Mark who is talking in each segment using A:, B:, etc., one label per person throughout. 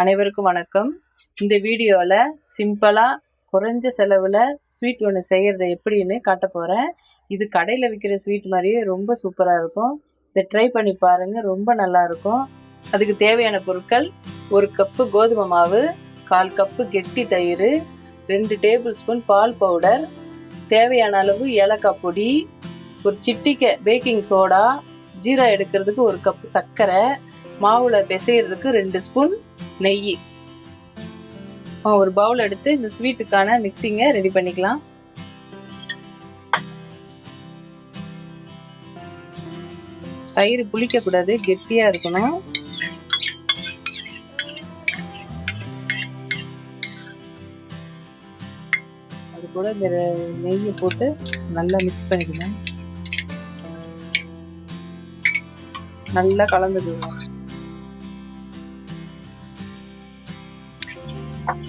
A: அனைவருக்கும் வணக்கம். இந்த வீடியோவில் சிம்பிளாக குறைஞ்ச செலவில் ஸ்வீட் ஒன்று செய்கிறது எப்படின்னு காட்ட போகிறேன். இது கடையில் விற்கிற ஸ்வீட் மாதிரியே ரொம்ப சூப்பராக இருக்கும். இதை ட்ரை பண்ணி பாருங்கள், ரொம்ப நல்லாயிருக்கும். அதுக்கு தேவையான பொருட்கள்: 1 கப்பு கோதுமை மாவு, 1/4 கப்பு கெட்டி தயிர், 2 டேபிள் ஸ்பூன் பால் பவுடர், தேவையான அளவு ஏலக்காய் பொடி, ஒரு சிட்டிகை பேக்கிங் சோடா, ஜீரா எடுக்கிறதுக்கு 1 கப்பு சர்க்கரை, மாவில் பிசைகிறதுக்கு 2 ஸ்பூன் நெய். ஒரு பவுல் எடுத்து இந்த ஸ்வீட்டுக்கான மிக்சிங்கை ரெடி பண்ணிக்கலாம். தயிர் புளிக்க கூடாது, கெட்டியா இருக்கணும். அது கூட இந்த நெய்யை போட்டு நல்லா மிக்ஸ் பண்ணிக்கணும். நல்லா கலந்துக்கணும்.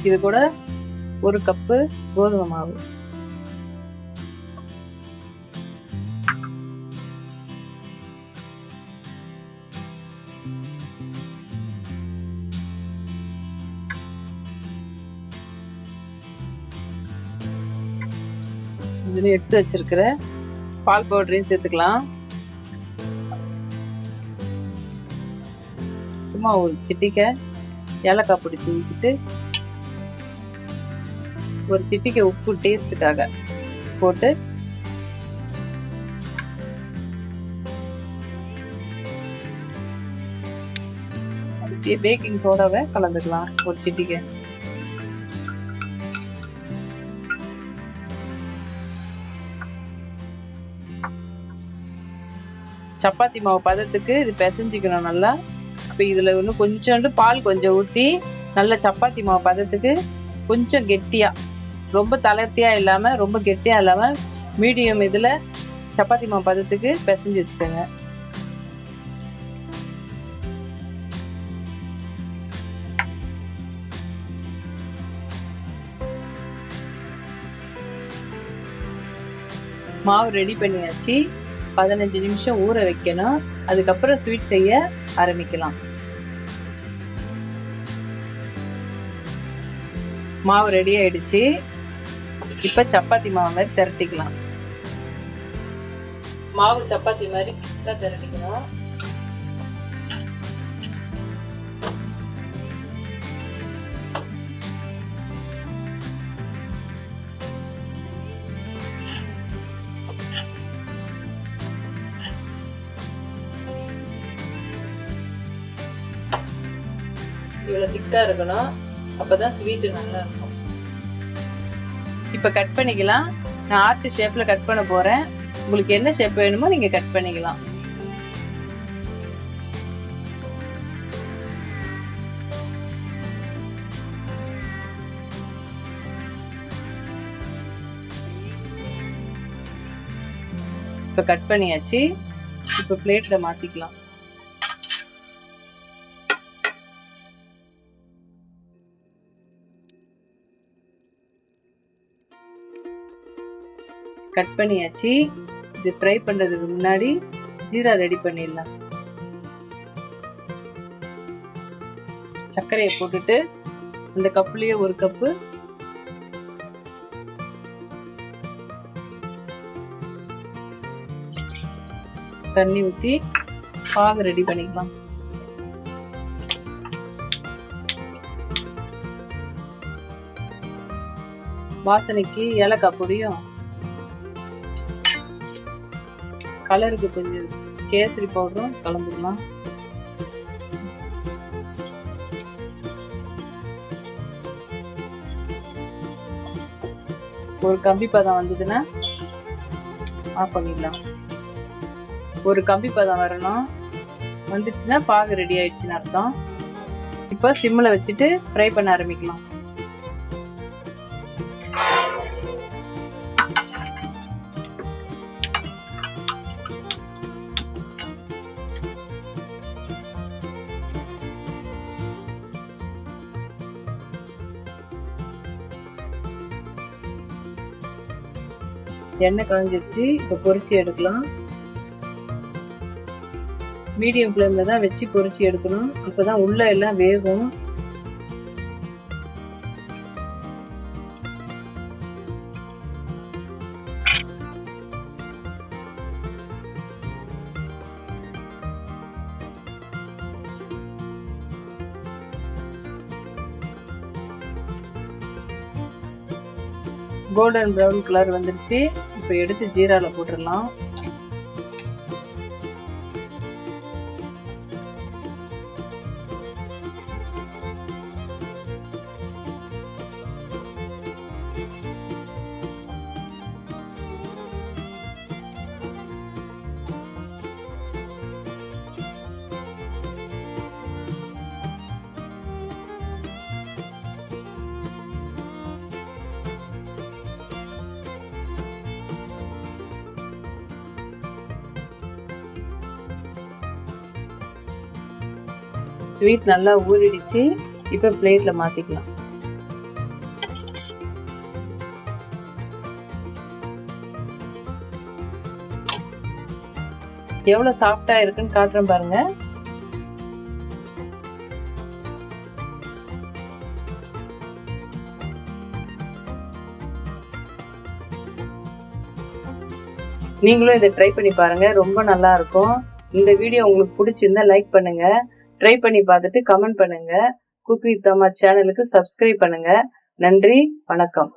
A: இது கூட 1 கப்பு கோதுமை மாவு, இதுல எடுத்து வச்சிருக்கிற பால் பவுடரையும் சேர்த்துக்கலாம். சும்மா ஒரு சிட்டிகை ஏலக்காய் பொடி தூக்கிட்டு, ஒரு சிட்டிகை உப்பு டேஸ்ட்டுக்காக போட்டு அப்படியே பேக்கிங் சோடாவை கலந்துக்கலாம். ஒரு சிட்டிகை. சப்பாத்தி மாவு பதத்துக்கு இது பிசைஞ்சிக்கணும் நல்லா. இப்போ இதில் இன்னும் கொஞ்சோண்டு பால் கொஞ்சம் ஊற்றி நல்லா சப்பாத்தி மாவு பதத்துக்கு கொஞ்சம் கெட்டியாக, ரொம்ப தளர்த்தியாக இல்லாமல் ரொம்ப கெட்டியாக இல்லாமல் மீடியம் இதில் சப்பாத்தி மாவு பதத்துக்கு பிசைஞ்சு வச்சுக்கோங்க. மாவு ரெடி பண்ணியாச்சு. 15 நிமிஷம் ஊற வைக்கணும். அதுக்கப்புறம் ஸ்வீட் செய்ய ஆரம்பிக்கலாம். மாவு ரெடி ஆயிடுச்சு. இப்போ சப்பாத்தி மாவு மாதிரி திரட்டிக்கலாம். மாவு சப்பாத்தி மாதிரி திரட்டிக்கலாம். இவ்வளோ திக்கா இருக்கணும், அப்பதான் ஸ்வீட்டு நல்லா இருக்கும். இப்போ கட் பண்ணிக்கலாம். நான் ஆர்ட் ஷேப்பில் கட் பண்ண போகிறேன். உங்களுக்கு என்ன ஷேப் வேணுமோ நீங்கள் கட் பண்ணிக்கலாம். இப்போ கட் பண்ணியாச்சு. இப்போ பிளேட்டில் மாற்றிக்கலாம். கட் பண்ணியாச்சு. இது ஃப்ரை பண்ணுறதுக்கு முன்னாடி ஜீரா ரெடி பண்ணிடலாம். சர்க்கரையை போட்டுட்டு அந்த கப்புலேயே 1 கப்பு தண்ணி ஊற்றி பாகு ரெடி பண்ணிக்கலாம். வாசனைக்கு ஏலக்காய் பொடியும், கலருக்கு கொஞ்சம் கேசரி பவுடரும் கலந்துக்கலாம். ஒரு கம்பி பதம் வந்ததுன்னா ஆஃப் பண்ணிடலாம். ஒரு கம்பி பதம் வரணும். வந்துச்சுன்னா பாகு ரெடி ஆயிடுச்சுன்னு அர்த்தம். இப்போ சிம்மில் வச்சுட்டு ஃப்ரை பண்ண ஆரம்பிக்கலாம். எண்ணெய் காஞ்சிருச்சு. இப்போ பொரிச்சு எடுக்கலாம். மீடியம் ஃப்ளேமில் தான் வச்சு பொரிச்சு எடுக்கணும். அப்போ தான் உள்ளே எல்லாம் வேகும். கோல்டன் ப்ரௌன் கலர் வந்துருச்சு. இப்போ எடுத்து ஜீரால போட்டுடலாம். ஸ்வீட் நல்லா ஊறிடுச்சு. இப்போ பிளேட்ல மாத்திக்கலாம். எவ்வளவு சாஃப்டா இருக்குன்னு காட்டுறேன் பாருங்க. நீங்களும் இதை ட்ரை பண்ணி பாருங்க, ரொம்ப நல்லா இருக்கும். இந்த வீடியோ உங்களுக்கு பிடிச்சிருந்தா லைக் பண்ணுங்க, ட்ரை பண்ணி பார்த்துட்டு கமெண்ட் பண்ணுங்க. குக் வித் அம்மா சேனலுக்கு சப்ஸ்கிரைப் பண்ணுங்க. நன்றி, வணக்கம்.